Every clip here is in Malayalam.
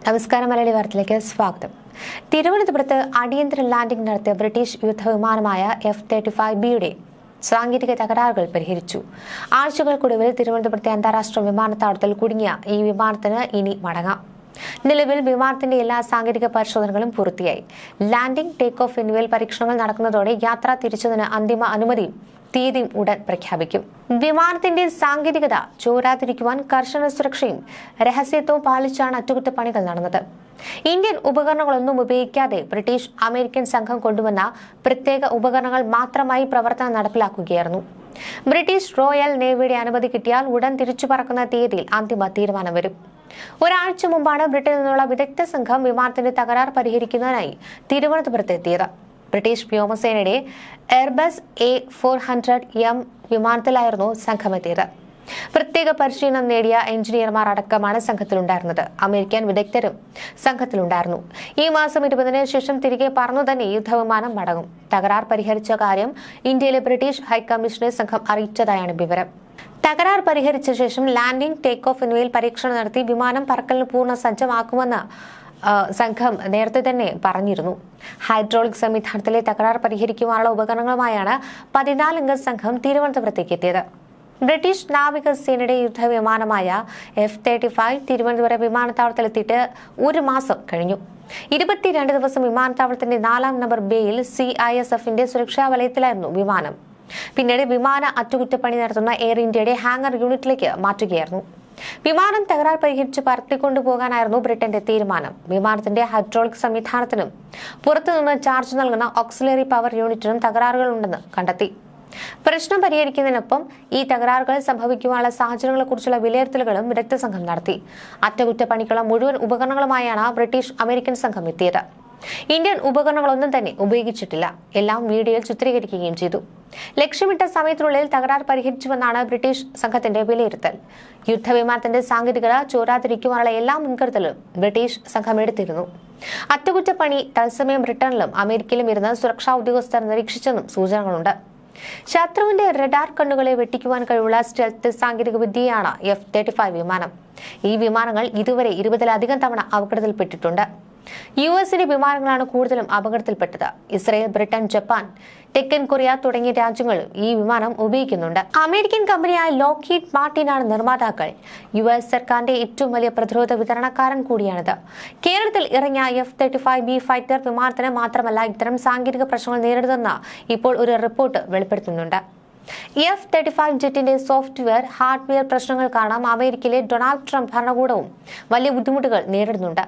നമസ്കാരം. മലയാളി വാർത്തയിലേക്ക് സ്വാഗതം. തിരുവനന്തപുരത്ത് അടിയന്തര ലാൻഡിംഗ് നടത്തിയ ബ്രിട്ടീഷ് യുദ്ധവിമാനമായ F-35Bയുടെ സാങ്കേതിക തകരാറുകൾ പരിഹരിച്ചു. ആഴ്ചകൾക്കൊടുവിൽ തിരുവനന്തപുരത്തെ അന്താരാഷ്ട്ര വിമാനത്താവളത്തിൽ കുടുങ്ങിയ ഈ വിമാനത്തിന് ഇനി മടങ്ങാം. നിലവിൽ വിമാനത്തിന്റെ എല്ലാ സാങ്കേതിക പരിശോധനകളും പൂർത്തിയായി. ലാൻഡിംഗ്, ടേക്ക് ഓഫ് എന്നിവയിൽ പരീക്ഷണങ്ങൾ നടക്കുന്നതോടെ യാത്ര തിരിച്ചതിന് അന്തിമ അനുമതിയും തീയതിയും ഉടൻ പ്രഖ്യാപിക്കും. വിമാനത്തിന്റെ സാങ്കേതികത ചോരാതിരിക്കുവാൻ കർശന സുരക്ഷയും രഹസ്യത്വവും പാലിച്ചാണ് അറ്റകുറ്റപ്പണികൾ നടന്നത്. ഇന്ത്യൻ ഉപകരണങ്ങളൊന്നും ഉപയോഗിക്കാതെ ബ്രിട്ടീഷ് അമേരിക്കൻ സംഘം കൊണ്ടുവന്ന പ്രത്യേക ഉപകരണങ്ങൾ മാത്രമായി പ്രവർത്തനം നടപ്പിലാക്കുകയായിരുന്നു. ബ്രിട്ടീഷ് റോയൽ നേവിയുടെ അനുമതി കിട്ടിയാൽ ഉടൻ തിരിച്ചു പറക്കുന്ന തീയതിയിൽ അന്തിമ തീരുമാനം വരും. ഒരാഴ്ച മുമ്പാണ് ബ്രിട്ടനിൽ നിന്നുള്ള വിദഗ്ധ സംഘം വിമാനത്തിന്റെ തകരാർ പരിഹരിക്കുന്നതിനായി തിരുവനന്തപുരത്ത് എത്തിയത്. ബ്രിട്ടീഷ് വ്യോമസേനയുടെ എയർബസ് A400M വിമാനത്തിലായിരുന്നു സംഘമെത്തിയത്. പ്രത്യേക പരിശീലനം നേടിയ എഞ്ചിനീയർമാർ അടക്കമാണ് സംഘത്തിലുണ്ടായിരുന്നത്. അമേരിക്കൻ വിദഗ്ധരും സംഘത്തിലുണ്ടായിരുന്നു. ഈ മാസം 20-ന് ശേഷം തിരികെ പറന്നു തന്നെ യുദ്ധവിമാനം മടങ്ങും. തകരാർ പരിഹരിച്ച കാര്യം ഇന്ത്യയിലെ ബ്രിട്ടീഷ് ഹൈക്കമ്മീഷനെ സംഘം അറിയിച്ചതായാണ് വിവരം. തകരാർ പരിഹരിച്ച ശേഷം ലാൻഡിംഗ്, ടേക്ക് ഓഫ് എന്നിവയിൽ പരീക്ഷണം നടത്തി വിമാനം പറക്കലിന് പൂർണ്ണ സജ്ജമാക്കുമെന്ന് സംഘം നേരത്തെ തന്നെ പറഞ്ഞിരുന്നു. ഹൈഡ്രോളിക് സംവിധാനത്തിലെ തകരാർ പരിഹരിക്കുവാനുള്ള ഉപകരണങ്ങളുമായാണ് 14-അംഗ സംഘം തിരുവനന്തപുരത്തേക്ക് എത്തിയത്. ബ്രിട്ടീഷ് നാവികസേനയുടെ യുദ്ധവിമാനമായ F-35 തിരുവനന്തപുരം വിമാനത്താവളത്തിലെത്തിയിട്ട് ഒരു മാസം കഴിഞ്ഞു. 22 ദിവസം വിമാനത്താവളത്തിന്റെ 4-ാം നമ്പർ ബേയിൽ CISFന്റെ സുരക്ഷാ വലയത്തിലായിരുന്നു വിമാനം. പിന്നീട് വിമാന അറ്റകുറ്റപ്പണി നടത്തുന്ന എയർ ഇന്ത്യയുടെ ഹാങ്ങർ യൂണിറ്റിലേക്ക് മാറ്റുകയായിരുന്നു. വിമാനം തകരാർ പരിഹരിച്ച് പറത്തിക്കൊണ്ടുപോകാനായിരുന്നു ബ്രിട്ടന്റെ തീരുമാനം. വിമാനത്തിന്റെ ഹൈഡ്രോളിക് സംവിധാനത്തിനും പുറത്തുനിന്ന് ചാർജ് നൽകുന്ന ഓക്സിലറി പവർ യൂണിറ്റിനും തകരാറുകൾ ഉണ്ടെന്ന് കണ്ടെത്തി. പ്രശ്നം പരിഹരിക്കുന്നതിനൊപ്പം ഈ തകരാറുകൾ സംഭവിക്കുവാനുള്ള സാഹചര്യങ്ങളെക്കുറിച്ചുള്ള വിലയിരുത്തലുകളും വിദഗ്ധ സംഘം നടത്തി. അറ്റകുറ്റപ്പണിക്കുള്ള മുഴുവൻ ഉപകരണങ്ങളുമായാണ് ബ്രിട്ടീഷ് അമേരിക്കൻ സംഘം എത്തിയത്. ഇന്ത്യൻ ഉപകരണങ്ങളൊന്നും തന്നെ ഉപയോഗിച്ചിട്ടില്ല. എല്ലാം വീഡിയോയിൽ ചിത്രീകരിക്കുകയും ചെയ്തു. ലക്ഷ്യമിട്ട സമയത്തിനുള്ളിൽ തകരാർ പരിഹരിച്ചുവെന്നാണ് ബ്രിട്ടീഷ് സംഘത്തിന്റെ വിലയിരുത്തൽ. യുദ്ധവിമാനത്തിന്റെ സാങ്കേതികത ചോരാതിരിക്കുവാനുള്ള എല്ലാ മുൻകരുതലും ബ്രിട്ടീഷ് സംഘം എടുത്തിരുന്നു. അറ്റകുറ്റപ്പണി തത്സമയം ബ്രിട്ടനിലും അമേരിക്കയിലും ഇരുന്ന് സുരക്ഷാ ഉദ്യോഗസ്ഥർ നിരീക്ഷിച്ചെന്നും സൂചനകളുണ്ട്. ശത്രുവിന്റെ റഡാർ കണ്ണുകളെ വെട്ടിക്കുവാൻ കഴിവുള്ള സ്റ്റെൽത്ത് സാങ്കേതിക വിദ്യയാണ് F-35 വിമാനം. ഈ വിമാനങ്ങൾ ഇതുവരെ 20-ലധികം തവണ അപകടത്തിൽപ്പെട്ടിട്ടുണ്ട്. US-ന്റെ വിമാനങ്ങളാണ് കൂടുതലും അപകടത്തിൽപ്പെട്ടത്. ഇസ്രയേൽ, ബ്രിട്ടൻ, ജപ്പാൻ, തെക്കൻ കൊറിയ തുടങ്ങിയ രാജ്യങ്ങൾ ഈ വിമാനം ഉപയോഗിക്കുന്നുണ്ട്. അമേരിക്കൻ കമ്പനിയായ ലോക്ഹീഡ് മാർട്ടിനാണ് നിർമ്മാതാക്കൾ. US സർക്കാരിന്റെ ഏറ്റവും വലിയ പ്രതിരോധ വിതരണക്കാരൻ കൂടിയാണിത്. കേരളത്തിൽ ഇറങ്ങിയ F-35B ഫൈറ്റർ വിമാനത്തിന് മാത്രമല്ല ഇത്തരം സാങ്കേതിക പ്രശ്നങ്ങൾ നേരിടുന്നെന്ന് ഇപ്പോൾ ഒരു റിപ്പോർട്ട് വെളിപ്പെടുത്തുന്നുണ്ട്. F-35 ജെറ്റിന്റെ സോഫ്റ്റ്വെയർ, ഹാർഡ്വെയർ പ്രശ്നങ്ങൾ കാരണം അമേരിക്കയിലെ ഡൊണാൾഡ് ട്രംപ് ഭരണകൂടവും വലിയ ബുദ്ധിമുട്ടുകൾ നേരിടുന്നുണ്ട്.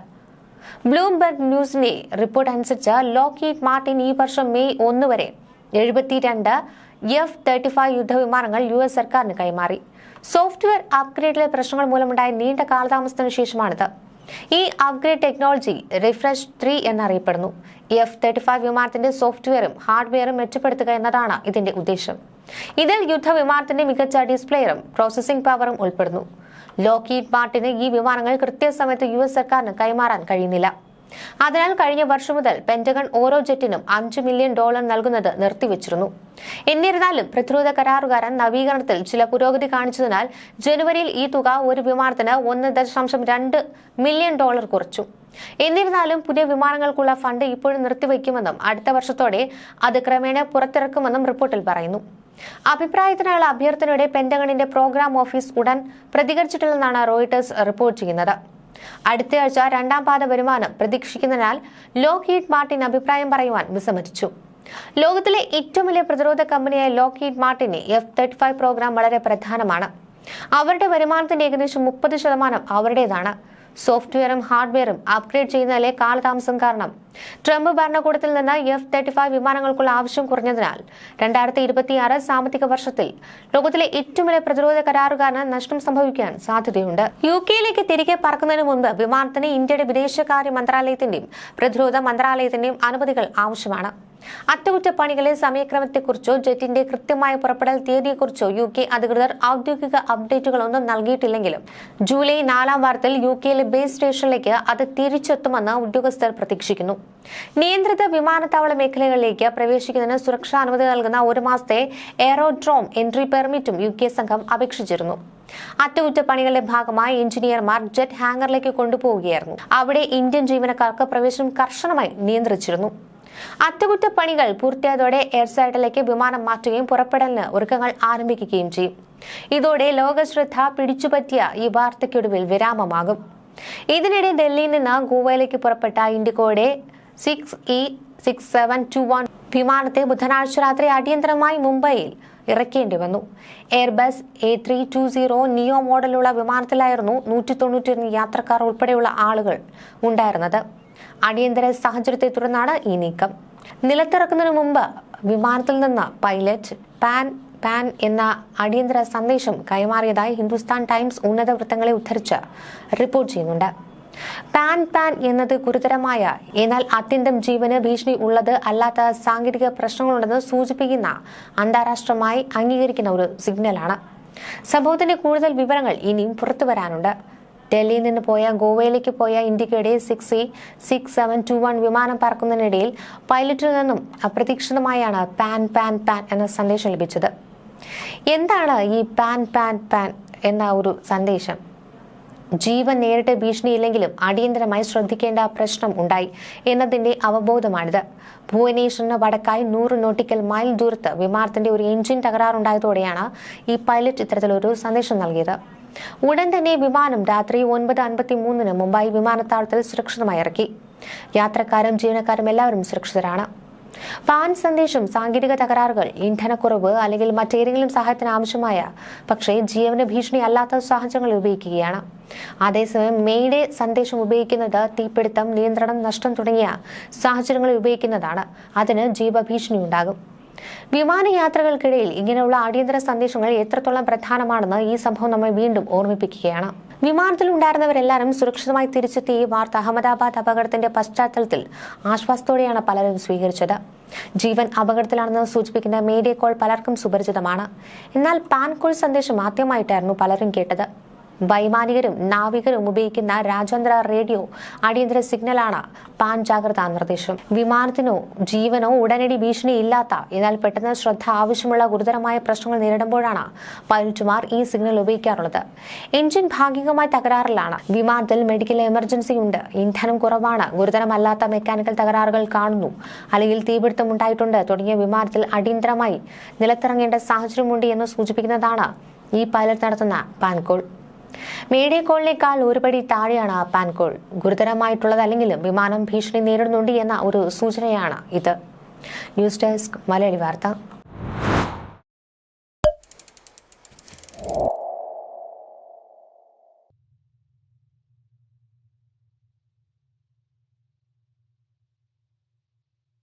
ബ്ലൂംബെർഗ് ന്യൂസിന്റെ റിപ്പോർട്ട് അനുസരിച്ച് ലോക്ഹീഡ് മാർട്ടിൻ ഈ വർഷം മെയ് 1 വരെ 72 F-35 യുദ്ധവിമാനങ്ങൾ US സർക്കാരിന് കൈമാറി. സോഫ്റ്റ്വെയർ അപ്ഗ്രേഡിലെ പ്രശ്നങ്ങൾ മൂലമുണ്ടായ നീണ്ട കാലതാമസത്തിന് ശേഷമാണിത്. ഈ അപ്ഗ്രേഡ് ടെക്നോളജി റിഫ്രഷ് 3 എന്നറിയപ്പെടുന്നു. F-35 വിമാനത്തിന്റെ സോഫ്റ്റ്വെയറും ഹാർഡ്വെയറും മെച്ചപ്പെടുത്തുക എന്നതാണ് ഇതിന്റെ ഉദ്ദേശം. ഇതിൽ യുദ്ധവിമാനത്തിന്റെ മികച്ച ഡിസ്പ്ലേയും പ്രോസസിംഗ് പവറും ഉൾപ്പെടുന്നു. ലോക്ഹീഡ് മാർട്ടിന് ഈ വിമാനങ്ങൾ കൃത്യസമയത്ത് US സർക്കാരിന് കൈമാറാൻ കഴിയുന്നില്ല. അതിനാൽ കഴിഞ്ഞ വർഷം മുതൽ പെന്റഗൺ ഓരോ ജെറ്റിനും $5 മില്യൺ നൽകുന്നത് നിർത്തിവച്ചിരുന്നു. എന്നിരുന്നാലും പ്രതിരോധ കരാറുകാരൻ നവീകരണത്തിൽ ചില പുരോഗതി കാണിച്ചതിനാൽ ജനുവരിയിൽ ഈ തുക ഒരു വിമാനത്തിന് $1.2 മില്യൺ കുറച്ചു. എന്നിരുന്നാലും പുതിയ വിമാനങ്ങൾക്കുള്ള ഫണ്ട് ഇപ്പോഴും നിർത്തിവെക്കുമെന്നും അടുത്ത വർഷത്തോടെ അത് ക്രമേണ പുറത്തിറക്കുമെന്നും റിപ്പോർട്ടിൽ പറയുന്നു. അഭിപ്രായത്തിനായുള്ള അഭ്യർത്ഥനയുടെ പെന്റഗണിന്റെ പ്രോഗ്രാം ഓഫീസ് ഉടൻ പ്രതികരിച്ചിട്ടില്ലെന്നാണ് റോയിട്ടേഴ്സ് റിപ്പോർട്ട് ചെയ്യുന്നത്. അടുത്തയാഴ്ച 2-ാം പാദ വരുമാനം പ്രതീക്ഷിക്കുന്നതിനാൽ ലോക്ഹീഡ് മാർട്ടിൻ അഭിപ്രായം പറയുവാൻ വിസമ്മതിച്ചു. ലോകത്തിലെ ഏറ്റവും വലിയ പ്രതിരോധ കമ്പനിയായ ലോക്ഹീഡ് മാർട്ടിന് F-35 പ്രോഗ്രാം വളരെ പ്രധാനമാണ്. അവരുടെ വരുമാനത്തിന്റെ ഏകദേശം 30% അവരുടേതാണ്. സോഫ്റ്റ്വെയറും ഹാർഡ്വെയറും അപ്ഗ്രേഡ് ചെയ്യുന്നതിലെ കാലതാമസം കാരണം ട്രംപ് ഭരണകൂടത്തിൽ നിന്ന് F-35 വിമാനങ്ങൾക്കുള്ള ആവശ്യം കുറഞ്ഞതിനാൽ 2026 സാമ്പത്തിക വർഷത്തിൽ ലോകത്തിലെ ഏറ്റവും വലിയ പ്രതിരോധ കരാറുകാരന് നഷ്ടം സംഭവിക്കാൻ സാധ്യതയുണ്ട്. UK-യിലേക്ക് തിരികെ പറക്കുന്നതിന് മുൻപ് വിമാനത്തിന് ഇന്ത്യയുടെ വിദേശകാര്യ മന്ത്രാലയത്തിന്റെയും പ്രതിരോധ മന്ത്രാലയത്തിന്റെയും അനുമതികൾ ആവശ്യമാണ്. അറ്റകുറ്റപ്പണികളെ സമയക്രമത്തെക്കുറിച്ചോ ജെറ്റിന്റെ കൃത്യമായ പുറപ്പെടൽ തീയതിയെക്കുറിച്ചോ UK അധികൃതർ ഔദ്യോഗിക അപ്ഡേറ്റുകളൊന്നും നൽകിയിട്ടില്ലെങ്കിലും ജൂലൈ 4-ാം വാരത്തിൽ UK-യിലെ ബേസ് സ്റ്റേഷനിലേക്ക് അത് തിരിച്ചെത്തുമെന്ന് ഉദ്യോഗസ്ഥർ പ്രതീക്ഷിക്കുന്നു. നിയന്ത്രിത വിമാനത്താവള മേഖലകളിലേക്ക് പ്രവേശിക്കുന്നതിന് സുരക്ഷാ അനുമതി നൽകുന്ന 1 മാസത്തെ എയറോഡ്രോം എൻട്രി പെർമിറ്റും UK സംഘം അപേക്ഷിച്ചിരുന്നു. അറ്റകുറ്റപ്പണികളുടെ ഭാഗമായി എഞ്ചിനീയർമാർ ജെറ്റ് ഹാങ്ങറിലേക്ക് കൊണ്ടുപോവുകയായിരുന്നു. അവിടെ ഇന്ത്യൻ ജീവനക്കാർക്ക് പ്രവേശനം കർശനമായി നിയന്ത്രിച്ചിരുന്നു. അറ്റകുറ്റപ്പണികൾ പൂർത്തിയായതോടെ എയർസൈഡിലേക്ക് വിമാനം മാറ്റുകയും പുറപ്പെടലിന് ഒരുക്കങ്ങൾ ആരംഭിക്കുകയും ചെയ്യും. ഇതോടെ ലോകശ്രദ്ധ പിടിച്ചുപറ്റിയ ഈ വാർത്തയ്ക്കൊടുവിൽ വിരാമമാകും. ഇതിനിടെ ഡൽഹിയിൽ നിന്ന് ഗോവയിലേക്ക് പുറപ്പെട്ട ഇൻഡിഗോയുടെ 6E6721 വിമാനത്തെ ബുധനാഴ്ച രാത്രി അടിയന്തരമായി മുംബൈയിൽ ഇറക്കേണ്ടി വന്നു. എയർബസ് A320 നിയോ മോഡലുള്ള വിമാനത്തിലായിരുന്നു 191 യാത്രക്കാർ ഉൾപ്പെടെയുള്ള ആളുകൾ ഉണ്ടായിരുന്നത്. അടിയന്തര സാഹചര്യത്തെ തുടർന്നാണ് ഈ നീക്കം. നിലത്തിറക്കുന്നതിന് മുമ്പ് വിമാനത്തിൽ നിന്ന് പൈലറ്റ് പാൻ എന്ന അടിയന്തര സന്ദേശം കൈമാറിയതായി ഹിന്ദുസ്ഥാൻ ടൈംസ് ഉന്നത വൃത്തങ്ങളെ ഉദ്ധരിച്ച് റിപ്പോർട്ട് ചെയ്യുന്നുണ്ട്. പാൻ എന്നത് ഗുരുതരമായ എന്നാൽ അത്യന്തം ജീവന് ഭീഷണി ഉള്ളത് അല്ലാത്ത സാങ്കേതിക പ്രശ്നങ്ങളുണ്ടെന്ന് സൂചിപ്പിക്കുന്ന അന്താരാഷ്ട്രമായി അംഗീകരിക്കുന്ന ഒരു സിഗ്നലാണ്. സംഭവത്തിന്റെ കൂടുതൽ വിവരങ്ങൾ ഇനിയും പുറത്തു വരാനുണ്ട്. ഡൽഹിയിൽ നിന്ന് ഗോവയിലേക്ക് പോയ ഇൻഡിഗോയുടെ 6E6721 വിമാനം പറക്കുന്നതിനിടയിൽ പൈലറ്റിൽ നിന്നും അപ്രതീക്ഷിതമായാണ് പാൻ എന്ന സന്ദേശം ലഭിച്ചത്. എന്താണ് ഈ പാൻ എന്ന ഒരു സന്ദേശം? ജീവൻ നേരിട്ട് ഭീഷണിയില്ലെങ്കിലും അടിയന്തരമായി ശ്രദ്ധിക്കേണ്ട പ്രശ്നം ഉണ്ടായി എന്നതിന്റെ അവബോധമാണിത്. ഭുവനേശ്വറിന് വടക്കായി 100 നോട്ടിക്കൽ മൈൽ ദൂരത്ത് വിമാനത്തിന്റെ ഒരു എഞ്ചിൻ തകരാറുണ്ടായതോടെയാണ് ഈ പൈലറ്റ് ഇത്തരത്തിലൊരു സന്ദേശം നൽകിയത്. ഉടൻ തന്നെ വിമാനം രാത്രി 9:53 മുംബൈ വിമാനത്താവളത്തിൽ സുരക്ഷിതമായി ഇറക്കി. യാത്രക്കാരും ജീവനക്കാരും എല്ലാവരും സുരക്ഷിതരാണ്. പാൻ സന്ദേശം സാങ്കേതിക തകരാറുകൾ, ഇന്ധനക്കുറവ് അല്ലെങ്കിൽ മറ്റേതെങ്കിലും സഹായത്തിന് ആവശ്യമായ പക്ഷേ ജീവന് ഭീഷണി അല്ലാത്ത സാഹചര്യങ്ങളിൽ ഉപയോഗിക്കുകയാണ്. അതേസമയം മെയ്ഡേ സന്ദേശം ഉപയോഗിക്കുന്നത് തീപിടുത്തം, നിയന്ത്രണം നഷ്ടം തുടങ്ങിയ സാഹചര്യങ്ങളിൽ ഉപയോഗിക്കുന്നതാണ്. അതിന് ജീവഭീഷണി ഉണ്ടാകും. വിമാനയാത്രകൾക്കിടയിൽ ഇങ്ങനെയുള്ള അടിയന്തര സന്ദേശങ്ങൾ എത്രത്തോളം പ്രധാനമാണെന്ന് ഈ സംഭവം നമ്മെ വീണ്ടും ഓർമ്മിപ്പിക്കുകയാണ്. വിമാനത്തിൽ ഉണ്ടായിരുന്നവരെല്ലാവരും സുരക്ഷിതമായി തിരിച്ചെത്തിയ ഈ വാർത്ത അഹമ്മദാബാദ് അപകടത്തിന്റെ പശ്ചാത്തലത്തിൽ ആശ്വാസത്തോടെയാണ് പലരും സ്വീകരിച്ചത്. ജീവൻ അപകടത്തിലാണെന്ന് സൂചിപ്പിക്കുന്ന മേഡേ കോൾ പലർക്കും സുപരിചിതമാണ്. എന്നാൽ പാൻ കോൾ സന്ദേശം ആദ്യമായിട്ടായിരുന്നു പലരും കേട്ടത്. വൈമാനികരും നാവികരും ഉപയോഗിക്കുന്ന രാജ്യാന്തര റേഡിയോ അടിയന്തര സിഗ്നലാണ് പാൻ ജാഗ്രതാ നിർദ്ദേശം. വിമാനത്തിനോ ജീവനോ ഉടനടി ഭീഷണി ഇല്ലാത്ത എന്നാൽ പെട്ടെന്ന് ശ്രദ്ധ ആവശ്യമുള്ള ഗുരുതരമായ പ്രശ്നങ്ങൾ നേരിടുമ്പോഴാണ് പൈലറ്റുമാർ ഈ സിഗ്നൽ ഉപയോഗിക്കാറുള്ളത്. എഞ്ചിൻ ഭാഗികമായി തകരാറിലാണ്, വിമാനത്തിൽ മെഡിക്കൽ എമർജൻസി ഉണ്ട്, ഇന്ധനം കുറവാണ്, ഗുരുതരമല്ലാത്ത മെക്കാനിക്കൽ തകരാറുകൾ കാണുന്നു, അല്ലെങ്കിൽ തീപിടുത്തം ഉണ്ടായിട്ടുണ്ട് തുടങ്ങിയ വിമാനത്തിൽ അടിയന്തരമായി നിലത്തിറങ്ങേണ്ട സാഹചര്യമുണ്ട് എന്ന് സൂചിപ്പിക്കുന്നതാണ് ഈ പൈലറ്റ് നടത്തുന്ന പാൻ കോൾ. മേഡേ കോളിനേക്കാൾ ഒരുപടി താഴെയാണ് പാൻ കോൾ. ഗുരുതരമായിട്ടുള്ളതല്ലെങ്കിലും വിമാനം ഭീഷണി നേരിടുന്നുണ്ട് എന്ന ഒരു സൂചനയാണ് ഇത്. ന്യൂസ് ഡെസ്ക് മലയാളി വാർത്ത.